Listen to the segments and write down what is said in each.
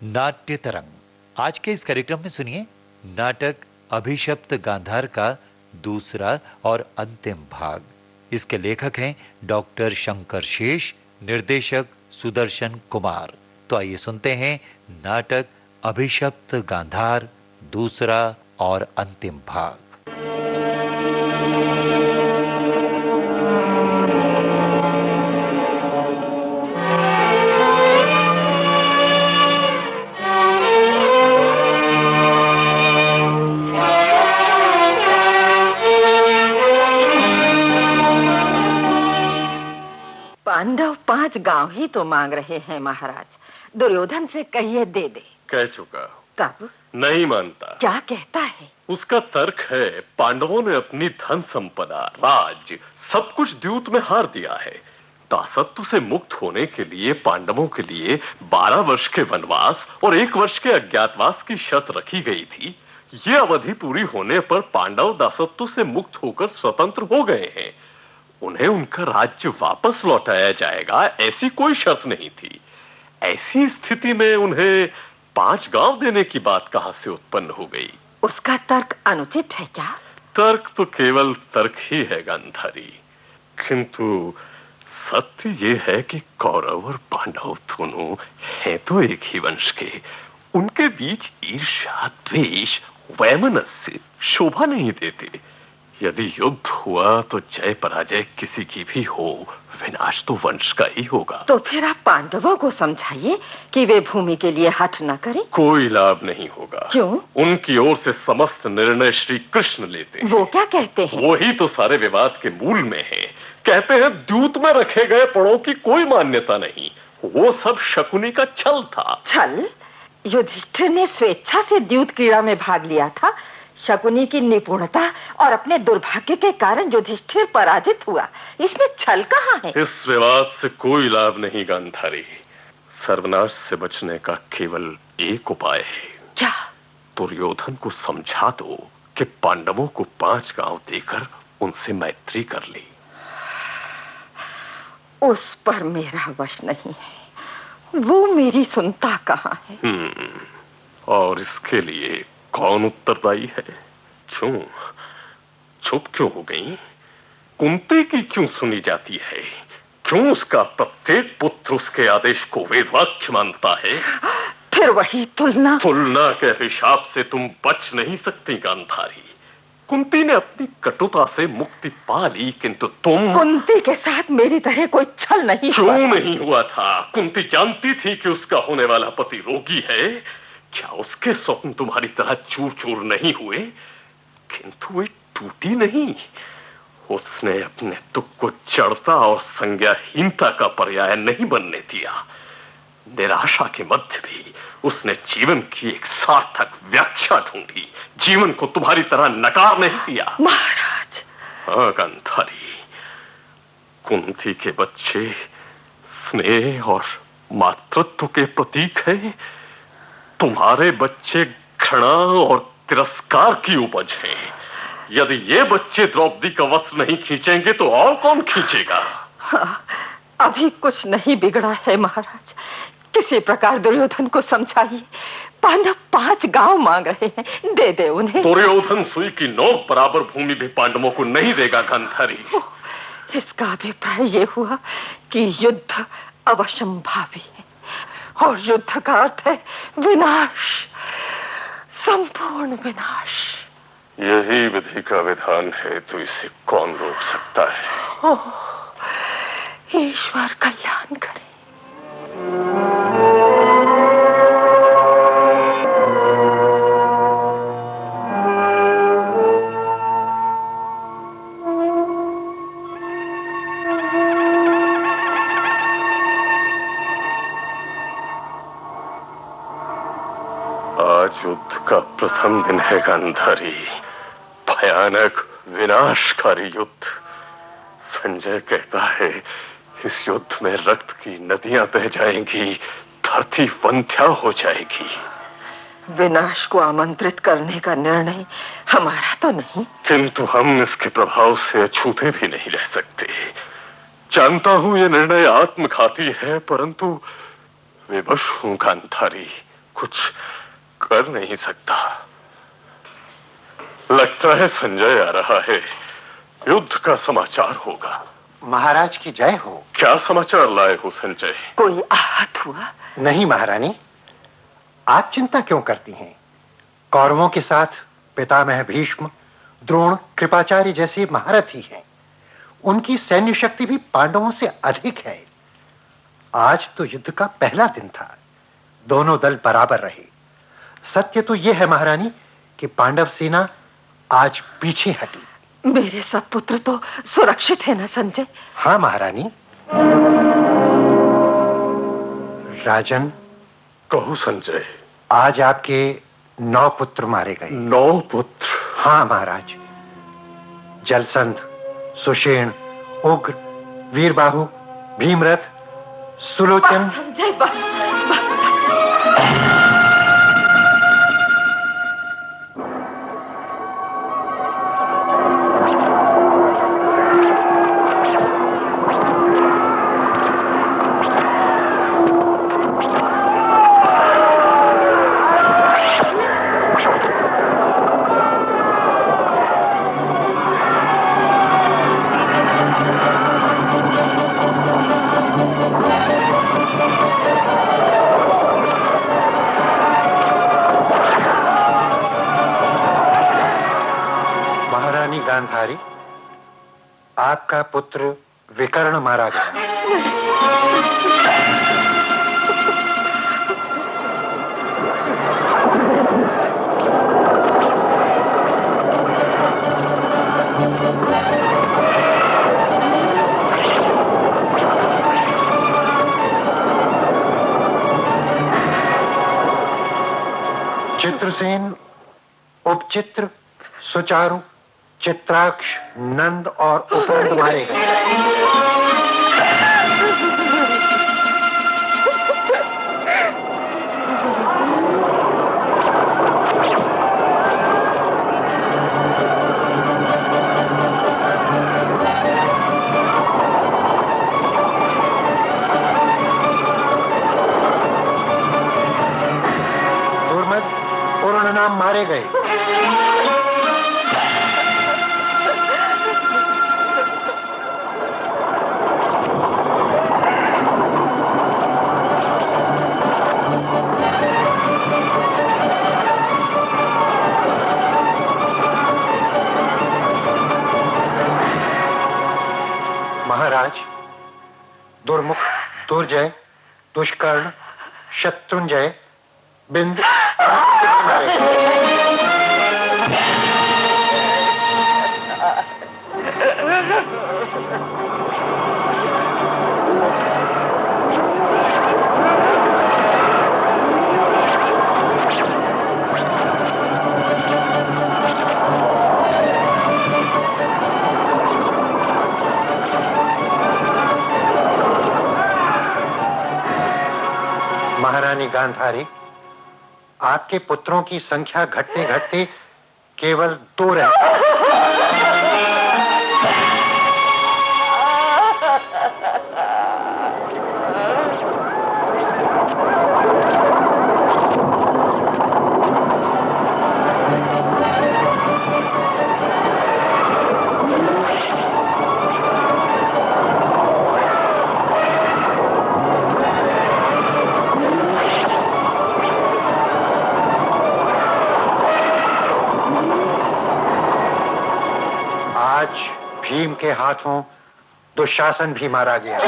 नाट्य तरंग। आज के इस कार्यक्रम में सुनिए नाटक अभिशप्त गांधार का दूसरा और अंतिम भाग। इसके लेखक हैं डॉक्टर शंकर शेष, निर्देशक सुदर्शन कुमार। तो आइए सुनते हैं नाटक अभिशप्त गांधार दूसरा और अंतिम भाग। पांडव 5 गांव ही तो मांग रहे हैं महाराज। दुर्योधन से कहिए दे दे। कह चुका। तब नहीं मानता। क्या कहता है? उसका तर्क है पांडवों ने अपनी धन संपदा, राज, सब कुछ द्यूत में हार दिया है। दासत्व से मुक्त होने के लिए पांडवों के लिए 12 वर्ष के वनवास और 1 वर्ष के अज्ञातवास की शर्त रखी गई थी। ये अवधि पूरी होने पर पांडव दासत्व से मुक्त होकर स्वतंत्र हो गए हैं। उन्हें उनका राज्य वापस लौटाया जाएगा, ऐसी कोई शर्त नहीं थी। ऐसी स्थिति में उन्हें 5 गांव देने की बात कहां से उत्पन्न हो गई? उसका तर्क अनुचित है क्या? तर्क तो केवल तर्क ही है गांधारी, किंतु सत्य ये है कि कौरव और पांडव दोनों हैं तो एक ही वंश के। उनके बीच ईर्ष्या, द्वेष, वैमनस्य शोभा नहीं देते। यदि युद्ध हुआ तो जय पराजय किसी की भी हो, विनाश तो वंश का ही होगा। तो फिर आप पांडवों को समझाइए कि वे भूमि के लिए हठ न करें। कोई लाभ नहीं होगा। क्यों? उनकी ओर से समस्त निर्णय श्री कृष्ण लेते हैं। वो क्या कहते हैं? वो ही तो सारे विवाद के मूल में है। कहते हैं द्यूत में रखे गए पड़ों की कोई मान्यता नहीं, वो सब शकुनी का छल था। छल? युधिष्ठिर ने स्वेच्छा से द्यूत क्रीड़ा में भाग लिया था। शकुनी की निपुणता और अपने दुर्भाग्य के कारण युधिष्ठिर पराजित हुआ। इसमें छल कहाँ है? इस विवाद से कोई लाभ नहीं गांधारी। सर्वनाश से बचने का केवल एक उपाय है। क्या? दुर्योधन को समझा दो कि पांडवों को 5 गांव देकर उनसे मैत्री कर ले। उस पर मेरा वश नहीं है। वो मेरी सुनता कहाँ है? और इसके लिए कौन उत्तरदायी है? क्यों चुप क्यों हो गई? कुंती की क्यों सुनी जाती है? क्यों उसका प्रत्येक पुत्र उसके आदेश को वेदवाक्य मानता है? फिर वही तुलना के अभिशाप से तुम बच नहीं सकती गांधारी। कुंती ने अपनी कटुता से मुक्ति पा ली, किंतु तुम। कुंती के साथ मेरी तरह कोई छल नहीं क्यों हुआ। नहीं हुआ था? कुंती जानती थी कि उसका होने वाला पति रोगी है। क्या उसके स्वप्न तुम्हारी तरह चूर चूर नहीं हुए? किंतु वे टूटी नहीं। उसने अपने दुख को जड़ता और संज्ञाहीनता का पर्याय नहीं बनने दिया। निराशा के मध्य भी उसने जीवन की एक सार्थक व्याख्या ढूंढी। जीवन को तुम्हारी तरह नकार नहीं दिया। महाराज। हाँ गांधारी, कुंती के बच्चे स्नेह और मातृत्व के प्रतीक हैं। तुम्हारे बच्चे घृणा और तिरस्कार की उपज हैं। यदि ये बच्चे द्रौपदी का वस्त्र नहीं खींचेंगे तो और कौन खींचेगा? हाँ, अभी कुछ नहीं बिगड़ा है महाराज। किसी प्रकार दुर्योधन को समझाइए। पांडव 5 गांव मांग रहे हैं, दे दे उन्हें। दुर्योधन सुई की नोक बराबर भूमि भी पांडवों को नहीं देगा गांधारी। इसका अभिप्राय ये हुआ कि युद्ध अवश्यंभावी है और युद्ध का अर्थ है विनाश, संपूर्ण विनाश। यही विधि का विधान है, तो इसे कौन रोक सकता है? ओह, ईश्वर कल्याण करे। आज युद्ध का प्रथम दिन है गांधारी। भयानक विनाशकारी युद्ध। संजय कहता है इस युद्ध में रक्त की नदियां बह जाएंगी, धरती वंध्या हो जाएगी। विनाश को आमंत्रित करने का निर्णय हमारा तो नहीं, किंतु हम इसके प्रभाव से अछूते भी नहीं रह सकते। जानता हूं यह निर्णय आत्मघाती है, परंतु विवश हूं गांधारी। कुछ कर नहीं सकता। लगता है संजय आ रहा है, युद्ध का समाचार होगा। महाराज की जय हो। क्या समाचार लाए हो संजय? कोई आहत हुआ? नहीं महारानी, आप चिंता क्यों करती हैं? कौरवों के साथ पितामह भीष्म, द्रोण, कृपाचार्य जैसे महारथी हैं। उनकी सैन्य शक्ति भी पांडवों से अधिक है। आज तो युद्ध का पहला दिन था, दोनों दल बराबर रहे। सत्य तो यह है महारानी कि पांडव सेना आज पीछे हटी। मेरे सब पुत्र तो सुरक्षित है ना संजय? हाँ महारानी। राजन, कहो संजय। आज आपके 9 पुत्र मारे गए। 9 पुत्र? हाँ महाराज। जलसंध, सुषेण, उग्र, वीरबाहु, भीमरथ, सुलोचन। संजय गांधारी, आपका पुत्र विकर्ण मारा गया। चित्रसेन, उपचित्र, सुचारु, चित्राक्ष, नंद और उपनंद मारे गए। दुर्मद, उरणनाम मारे गए। महाराज, दुर्मुख, दुर्जय, दुष्कर्ण, शत्रुंजय, बिंद महारानी गांधारी, आपके पुत्रों की संख्या घटते घटते केवल 2 रह गई। भीम के हाथों दुशासन भी मारा गया।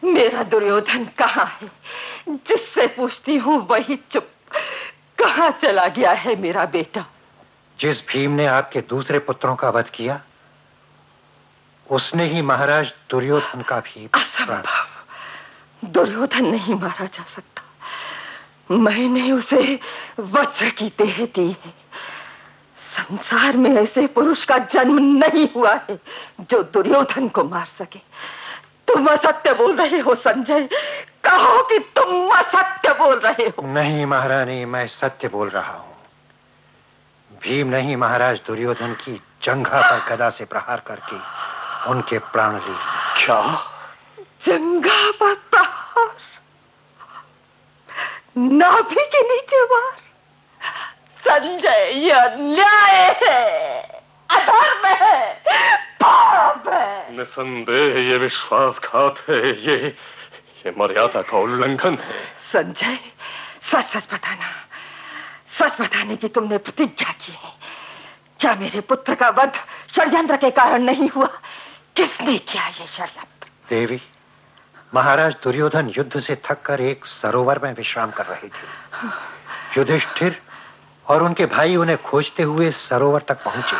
मेरा दुर्योधन कहाँ है? जिससे पूछती हूँ वही चुप। कहाँ चला गया है मेरा बेटा? जिस भीम ने आपके दूसरे पुत्रों का वध किया, उसने ही महाराज दुर्योधन का भी। असंभव। दुर्योधन नहीं मारा जा सकता। मैंने उसे वज्र की देह दी है। संसार में ऐसे पुरुष का जन्म नहीं हुआ है जो दुर्योधन को मार सके। तुम असत्य बोल रहे हो संजय, कहो कि तुम असत्य बोल रहे हो। नहीं महारानी, मैं सत्य बोल रहा हूं। भीम ने ही महाराज दुर्योधन की जंघा पर गदा से प्रहार करके उनके प्राण लिए। क्या? जंघा पर प्रहार? नाभि के नीचे वार? संजय, यह अन्याय है, अधर्म है, पाप है। निसंदेह ये विश्वासघात है, ये मर्यादा का उल्लंघन है। संजय, सच सच बताना, सच बताने की तुमने प्रतिज्ञा की है। क्या मेरे पुत्र का वध षड्यंत्र के कारण नहीं हुआ? किसने किया ये षड्यंत्र? देवी, महाराज दुर्योधन युद्ध से थककर एक सरोवर में विश्राम कर रहे थे। युधिष्ठिर और उनके भाई उन्हें खोजते हुए सरोवर तक पहुंचे।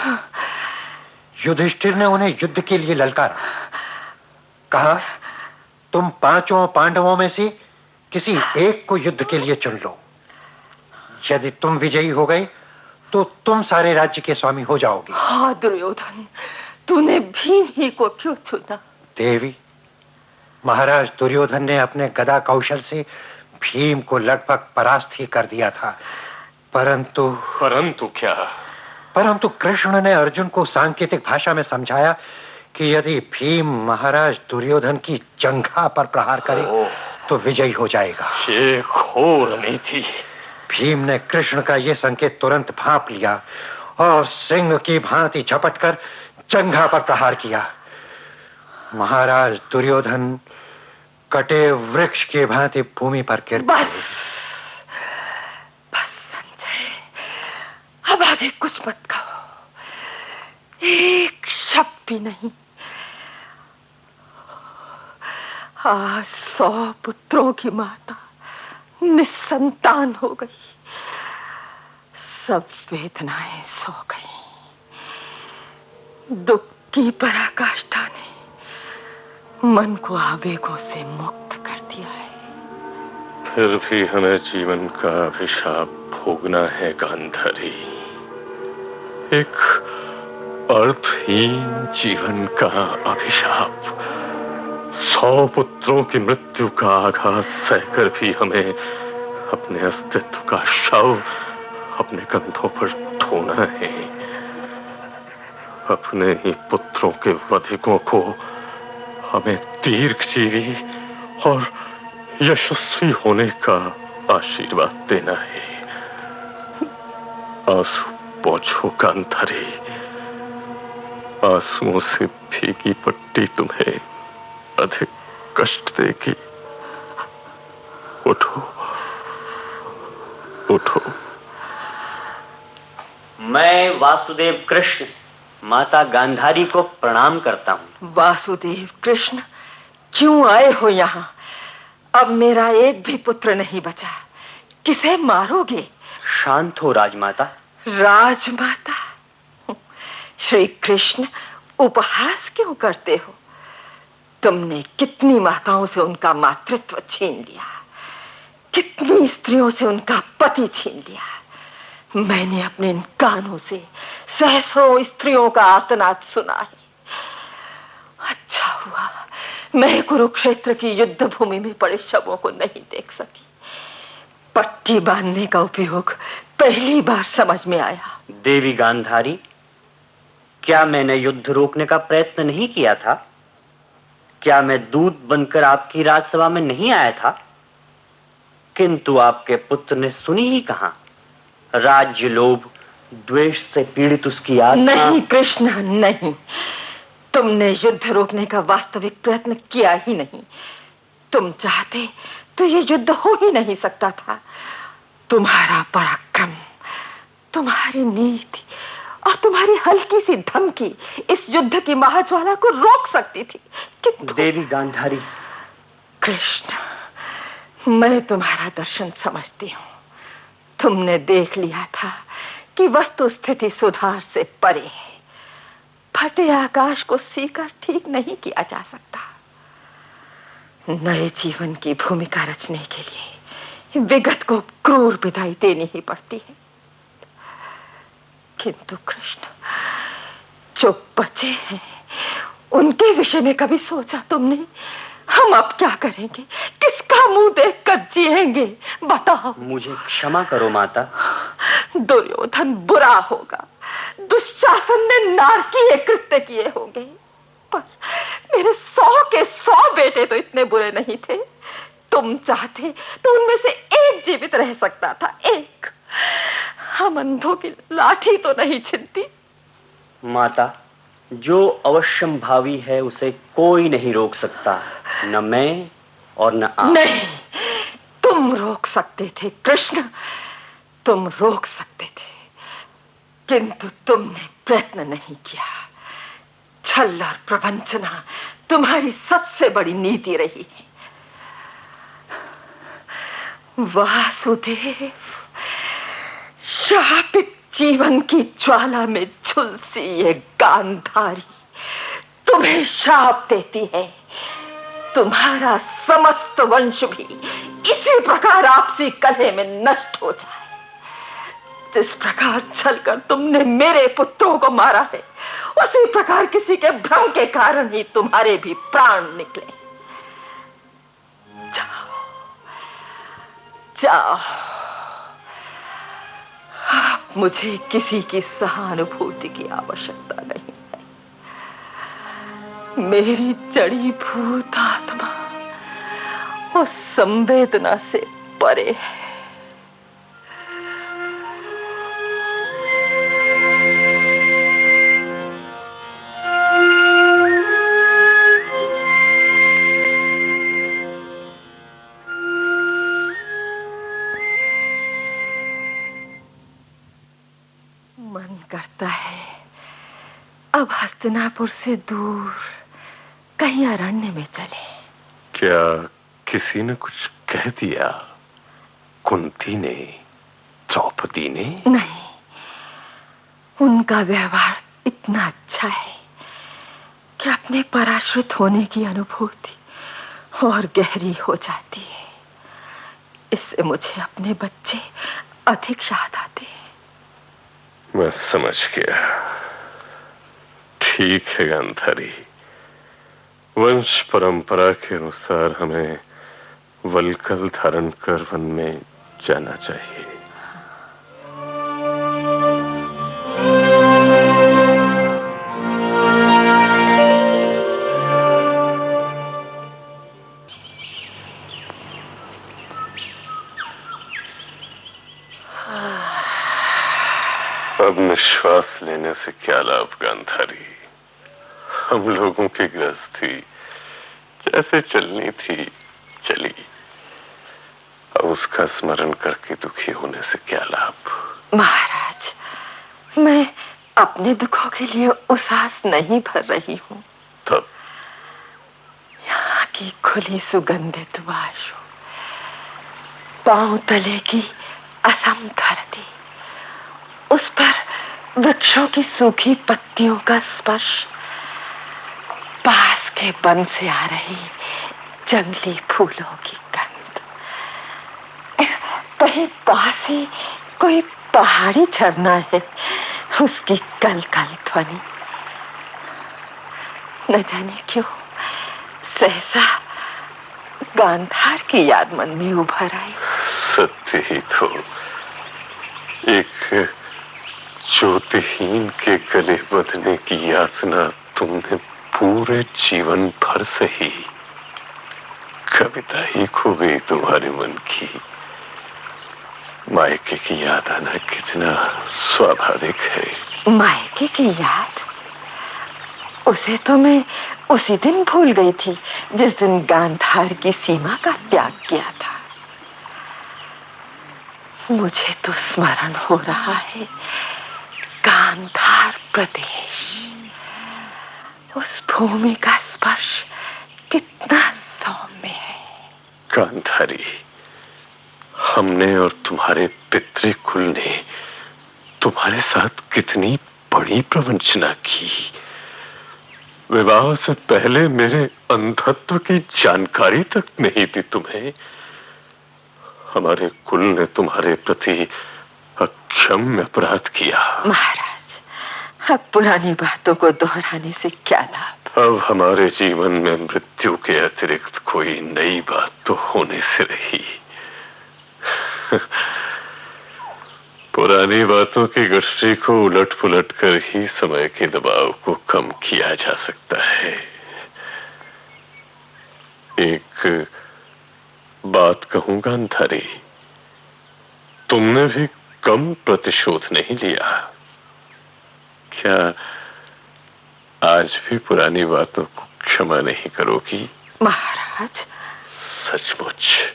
युधिष्ठिर ने उन्हें युद्ध के लिए ललकारा। कहा, तुम पांचों पांडवों में से किसी एक को युद्ध के लिए चुन लो। यदि तुम विजयी हो गए तो तुम सारे राज्य के स्वामी हो जाओगे। हाँ दुर्योधन, तूने भीम ही को क्यों चुना? देवी, महाराज दुर्योधन ने अपने गदा कौशल से भीम को लगभग परास्त ही कर दिया था, परंतु क्या? परंतु कृष्ण ने अर्जुन को सांकेतिक भाषा में समझाया कि यदि भीम महाराज दुर्योधन की जंघा पर प्रहार करे तो विजयी हो जाएगा। ये घोर नीति। भीम ने कृष्ण का यह संकेत तुरंत भांप लिया और सिंह की भांति झपटकर जंघा पर प्रहार किया। महाराज दुर्योधन कटे वृक्ष के भांति भूमि पर गिर पड़े। बस संजय, अब आगे कुछ मत कहो, एक शब्द भी नहीं। आज 100 पुत्रों की माता निस्संतान हो गई। सब वेदनाएं सो गई। दुख की पराकाष्ठा ने मन को आवेगों से मुक्त कर दिया है। फिर भी हमें जीवन का अभिशाप भोगना है गांधारी। एक अर्थहीन जीवन का अभिशाप। 100 पुत्रों की मृत्यु का आघात सहकर भी हमें अपने अस्तित्व का शव अपने कंधों पर ढोना है। अपने ही पुत्रों के वधिकों को हमें दीर्घजीवी और यशस्वी होने का आशीर्वाद देना है। आंसू पोंछो गांधारी, आंसुओं से भीगी पट्टी तुम्हें अधिक कष्ट देगी। उठो, उठो। मैं वासुदेव कृष्ण माता गांधारी को प्रणाम करता हूँ। वासुदेव कृष्ण, क्यों आए हो यहाँ? अब मेरा एक भी पुत्र नहीं बचा, किसे मारोगे? शांत हो राजमाता। राजमाता? श्री कृष्ण, उपहास क्यों करते हो? तुमने कितनी माताओं से उनका मातृत्व छीन लिया, कितनी स्त्रियों से उनका पति छीन लिया। मैंने अपने इन कानों से सहस्रों स्त्रियों का आर्तनाद सुना है। अच्छा हुआ मैं कुरुक्षेत्र की युद्ध भूमि में पड़े शवों को नहीं देख सकी। पट्टी बांधने का उपयोग पहली बार समझ में आया। देवी गांधारी, क्या मैंने युद्ध रोकने का प्रयत्न नहीं किया था? क्या मैं दूत बनकर आपकी राजसभा में नहीं आया था? किंतु आपके पुत्र ने सुनी ही कहां। राज्य लोभ, द्वेष से पीड़ित उसकी आत्मा। नहीं कृष्ण, नहीं। तुमने युद्ध रोकने का वास्तविक प्रयत्न किया ही नहीं। तुम चाहते तो ये युद्ध हो ही नहीं सकता था। तुम्हारा पराक्रम, तुम्हारी नीति और तुम्हारी हल्की सी धमकी इस युद्ध की महाज्वाला को रोक सकती थी, किंतु देवी गांधारी। कृष्ण, मैं तुम्हारा दर्शन समझती हूँ। तुमने देख लिया था कि वस्तु स्थिति सुधार से परे है। फटे आकाश को सीकर ठीक नहीं किया जा सकता। नए जीवन की भूमिका रचने के लिए विगत को क्रूर विदाई देनी ही पड़ती है। किंतु कृष्ण, जो बचे हैं उनके विषय में कभी सोचा तुमने? हम अब क्या करेंगे? किसका मुंह देखकर जिएंगे? बताओ। मुझे क्षमा करो माता। दुर्योधन बुरा होगा, दुशासन ने नारकीय कृत्य किए होंगे, पर मेरे 100 के 100 बेटे तो इतने बुरे नहीं थे। तुम चाहते तो उनमें से एक जीवित रह सकता था, एक। हम अंधों की लाठी तो नहीं छिनती। माता, जो अवश्यम भावी है उसे कोई नहीं रोक सकता, न मैं और न आप। नहीं, तुम रोक सकते थे कृष्ण, तुम रोक सकते थे, किंतु तुमने प्रयत्न नहीं किया। छल और प्रवंचना तुम्हारी सबसे बड़ी नीति रही है। वासुदेव, शापित जीवन की ज्वाला में झुलसी ये गांधारी तुम्हें शाप देती है। तुम्हारा समस्त वंश भी इसी प्रकार आपसी कलह में नष्ट हो जाए। जिस प्रकार छलकर तुमने मेरे पुत्रों को मारा है, उसी प्रकार किसी के भ्रम के कारण ही तुम्हारे भी प्राण निकले। जाओ जाओ, मुझे किसी की सहानुभूति की आवश्यकता नहीं है। मेरी जड़ी भूत आत्मा उस संवेदना से परे है। मन करता है अब हस्तिनापुर से दूर कहीं अरण्य में चले। क्या किसी ने कुछ कह दिया? कुंती ने, द्रौपदी ने? नहीं, उनका व्यवहार इतना अच्छा है कि अपने पराश्रित होने की अनुभूति और गहरी हो जाती है। इससे मुझे अपने बच्चे अधिक याद आते हैं। मैं समझ गया। ठीक है गांधारी, वंश परंपरा के अनुसार हमें वल्कल धारण कर वन में जाना चाहिए। अब निश्वास लेने से क्या लाभ गांधारी? हम लोगों की गृहस्थी जैसे चलनी थी चली, अब उसका स्मरण करके दुखी होने से क्या लाभ? महाराज, मैं अपने दुखों के लिए उसास नहीं भर रही हूँ। तब यहाँ की खुली सुगंधित वायु, पांव तले की असम धरती, उस पर वृक्षों की सूखी पत्तियों का स्पर्श, पास के वन से आ रही जंगली फूलों की गंध, कहीं पास ही कोई पहाड़ी झरना है, उसकी कल कल ध्वनि। न जाने क्यों सहसा गांधार की याद मन में उभर आई। सत्य ही तो, एक ज्योतिहीन के गले बंधने की यातना तुमने पूरे जीवन भर से ही, कविता ही खो गई तुम्हारे मन की। मायके की याद आना कितना स्वाभाविक है। मायके की याद? उसे तो मैं उसी दिन भूल गई थी जिस दिन गांधार की सीमा का त्याग किया था। मुझे तो स्मरण हो रहा है गांधार प्रदेश, उस भूमि का स्पर्श कितना सौम्य है। गांधारी, हमने और तुम्हारे पितृकुल ने तुम्हारे साथ कितनी बड़ी प्रवंचना की। विवाह से पहले मेरे अंधत्व की जानकारी तक नहीं थी तुम्हें। हमारे कुल ने तुम्हारे प्रति अक्षम्य अपराध किया। महाराज, अब पुरानी बातों को दोहराने से क्या लाभ? अब हमारे जीवन में मृत्यु के अतिरिक्त कोई नई बात तो होने से रही। पुरानी बातों की गश्ती को उलट पुलट कर ही समय के दबाव को कम किया जा सकता है। एक बात कहूंगा अंधारी, तुमने भी कम प्रतिशोध नहीं लिया। क्या आज भी पुरानी बातों को क्षमा नहीं करोगी? महाराज, सचमुच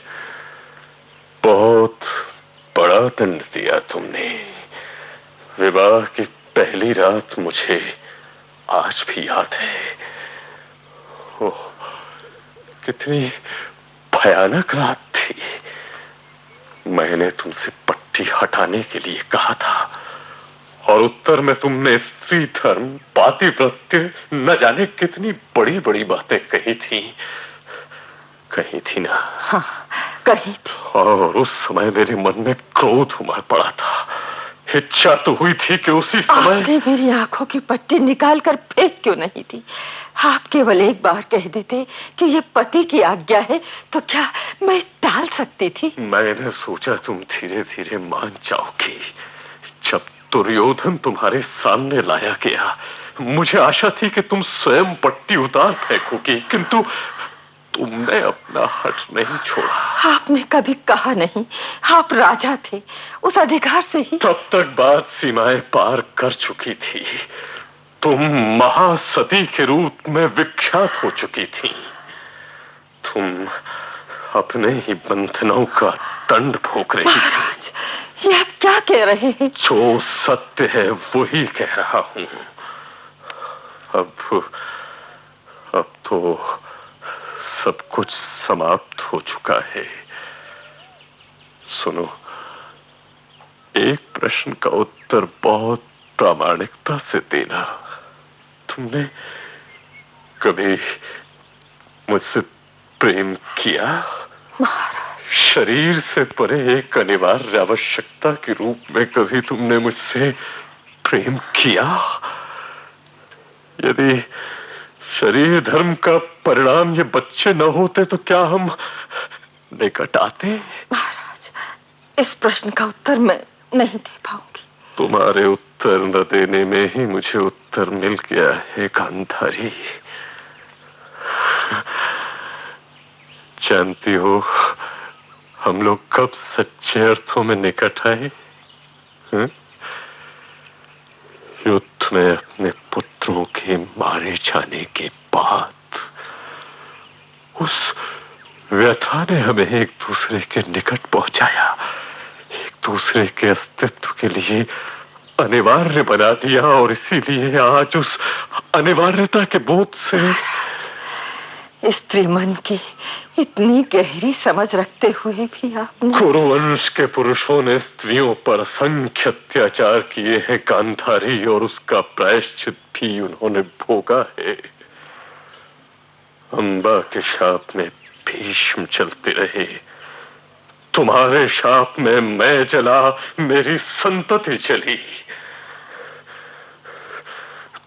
बहुत बड़ा दंड दिया तुमने। विवाह की पहली रात मुझे आज भी याद है। ओह, कितनी भयानक रात थी। मैंने तुमसे पट्टी हटाने के लिए कहा था और उत्तर में तुमने स्त्री धर्म, पातिव्रत्य, न जाने कितनी बड़ी बड़ी बातें कही थी ना? हाँ, कही थी। और उस समय मेरे मन में क्रोध उमड़ पड़ा था। इच्छा तो हुई थी कि उसी समय आपने मेरी आंखों की पट्टी निकाल कर फेंक क्यों नहीं दी? आप केवल एक बार कह देते कि ये पति की आज्ञा है, तो क्या मैं टाल सकती थी? मैंने सोचा तुम धीरे धीरे मान जाओगी। जब दुर्योधन तुम्हारे सामने लाया गया, मुझे आशा थी कि तुम स्वयं पट्टी उतार फेंकोगी, किंतु तुमने अपना हट नहीं छोड़ा। आपने कभी कहा नहीं, आप राजा थे, उस अधिकार से ही। तब तक बात सीमाएं पार कर चुकी थी। तुम महासती के रूप में विख्यात हो चुकी थी। तुम अपने ही बंधनों का दंड भोग रही थी। महाराज, ये आप क्या कह रहे हैं? जो सत्य है वही कह रहा हूं। अब तो सब कुछ समाप्त हो चुका है। सुनो, एक प्रश्न का उत्तर बहुत प्रामाणिकता से देना। तुमने कभी मुझसे प्रेम किया? महाराज, शरीर से परे एक अनिवार्य आवश्यकता के रूप में कभी तुमने मुझसे प्रेम किया? यदि शरीर धर्म का परिणाम ये बच्चे न होते तो क्या हम निकट आते? महाराज, इस प्रश्न का उत्तर मैं नहीं दे पाऊंगी। तुम्हारे उत्तर न देने में ही मुझे उत्तर मिल गया है गांधारी। जानती हो हम लोग कब सच्चे अर्थों में निकट आए? युद्ध में अपने पुत्रों के मारे जाने के बाद। उस व्यथा ने हमें एक दूसरे के निकट पहुंचाया, एक दूसरे के अस्तित्व के लिए अनिवार्य बना दिया, और इसीलिए आज उस अनिवार्यता के बोध से स्त्री मन की इतनी गहरी समझ रखते हुए भी आपने। कुरुवंश के पुरुषों ने स्त्रियों पर असंख्य अत्याचार किए हैं गांधारी, और उसका प्रायश्चित भी उन्होंने भोगा है। अंबा के शाप में भीष्म चलते रहे, तुम्हारे शाप में मैं जला, मेरी संतति जली।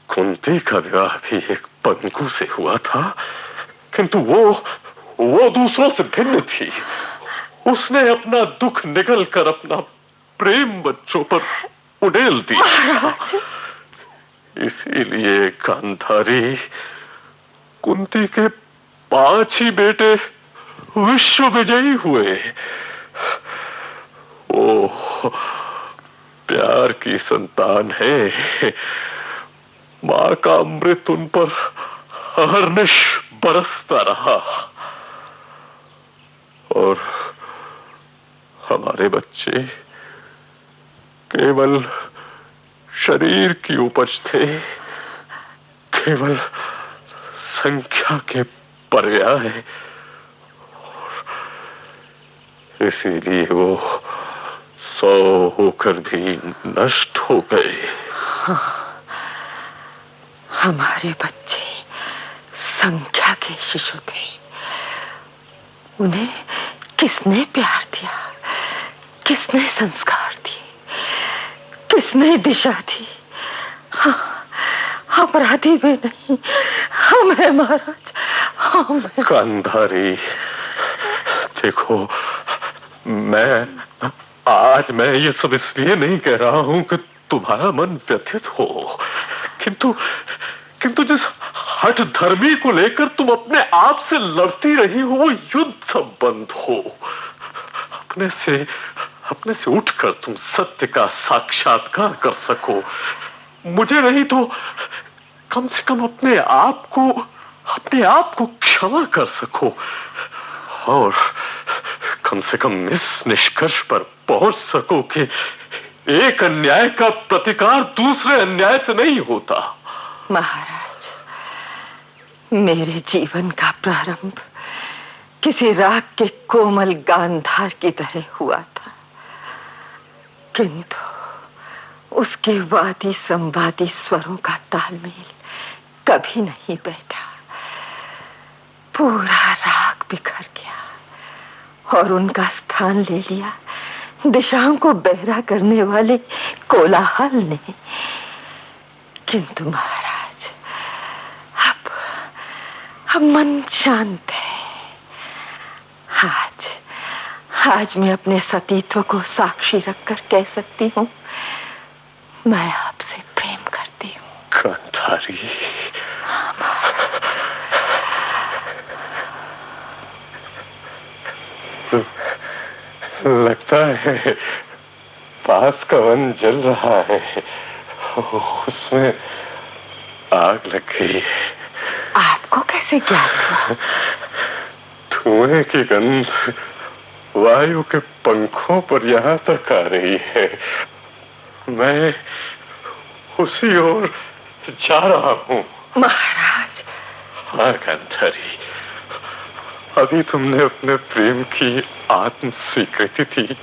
कुंती का विवाह भी एक पंगु से हुआ था, किंतु वो दूसरों से भिन्न थी। उसने अपना दुख निगल कर अपना प्रेम बच्चों पर उड़ेल दिया। इसीलिए गांधारी, कुंती के 5 ही बेटे विश्व विजयी हुए। ओह, प्यार की संतान है। मां का अमृत उन पर अहर्निश बरसता रहा, और हमारे बच्चे केवल शरीर की उपज थे, केवल संख्या के पर्याय, इसीलिए वो 100 होकर भी नष्ट हो गए। हमारे बच्चे असंख्या के शिशु थे। उन्हें किसने प्यार दिया, किसने संस्कार दिए, किसने दिशा दी? हाँ, अपराधी वे नहीं, हम हैं महाराज, हम हैं। गांधारी, देखो, मैं ये सब इसलिए नहीं कह रहा हूं कि तुम्हारा मन व्यथित हो, किंतु जिस हठ धर्मी को लेकर तुम अपने आप से लड़ती रही हो, वो युद्ध बंद हो। अपने से उठकर तुम सत्य का साक्षात्कार कर सको। मुझे नहीं तो कम से कम अपने आप को क्षमा कर सको, और कम से कम इस निष्कर्ष पर पहुंच सको कि एक अन्याय का प्रतिकार दूसरे अन्याय से नहीं होता। महाराज, मेरे जीवन का प्रारंभ किसी राग के कोमल गांधार की तरह हुआ था, किंतु उसके वादी संवादी स्वरों का तालमेल कभी नहीं बैठा। पूरा राग बिखर गया और उनका स्थान ले लिया दिशाओं को बहरा करने वाले कोलाहल ने। किंतु महाराज, अब मन शांत है। आज मैं अपने सतीत्व को साक्षी रखकर कह सकती हूँ, मैं आपसे प्रेम करती हूँ। गांधारी, लगता है पास का वन जल रहा है, उसमें आग लग गई। आपको कैसे ज्ञात हुआ? धुएं की गंध वायु के पंखों पर यहां तक आ रही है। मैं उसी ओर जा रहा हूं। महाराज। हाँ गांधारी, अभी तुमने अपने प्रेम की आत्म स्वीकृति थी,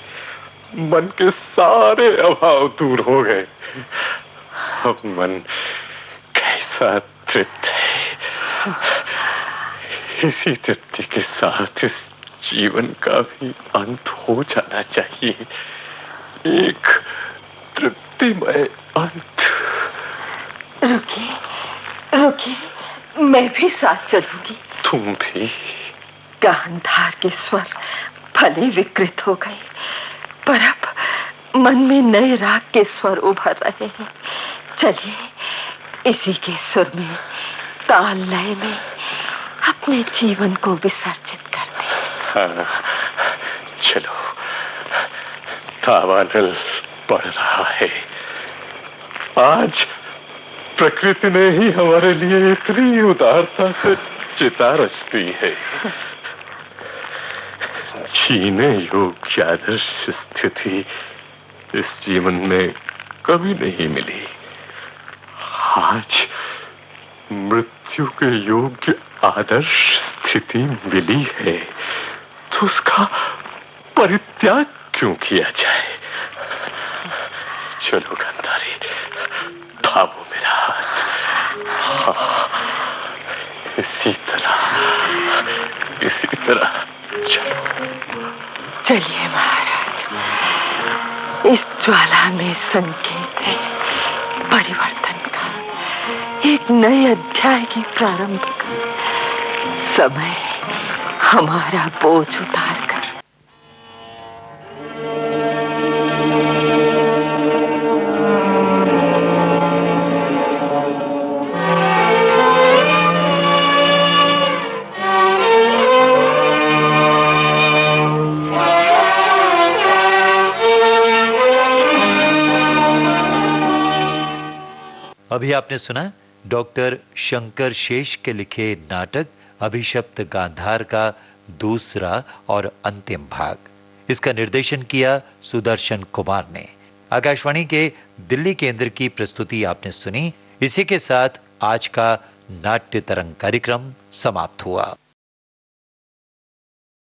मन के सारे अभाव दूर हो गए। अब मन कैसा तृप्त है। इसी तृप्ति के साथ इस जीवन का भी अंत हो जाना चाहिए, एक तृप्तिमय अंत। रुकिए, मैं भी साथ चलूंगी। तुम भी? गांधार के स्वर भले विकृत हो गए, पर अब मन में नए राग के स्वर उभर रहे हैं। चलिए, इसी के सुर में, ताल लय में अपने जीवन को विसर्जित करते हैं। हाँ, चलो। दावानल बढ़ रहा है। आज प्रकृति ने ही हमारे लिए इतनी उदारता से चिता रचती है। जीने योग्य आदर्श स्थिति इस जीवन में कभी नहीं मिली। आज मृत्यु के योग्य आदर्श स्थिति मिली है, तो उसका परित्याग क्यों किया जाए? चलो गांधारी, थामो मेरा हाथ। हाँ, इसी तरह चलो। चलिए महाराज, इस ज्वाला में संकेत है परिवर्तन का, एक नए अध्याय के प्रारंभ का। समय हमारा बोझ उतार कर अभी आपने सुना डॉक्टर शंकर शेष के लिखे नाटक अभिशप्त गांधार का दूसरा और अंतिम भाग। इसका निर्देशन किया सुदर्शन कुमार ने। आकाशवाणी के दिल्ली केंद्र की प्रस्तुति आपने सुनी। इसी के साथ आज का नाट्य तरंग कार्यक्रम समाप्त हुआ।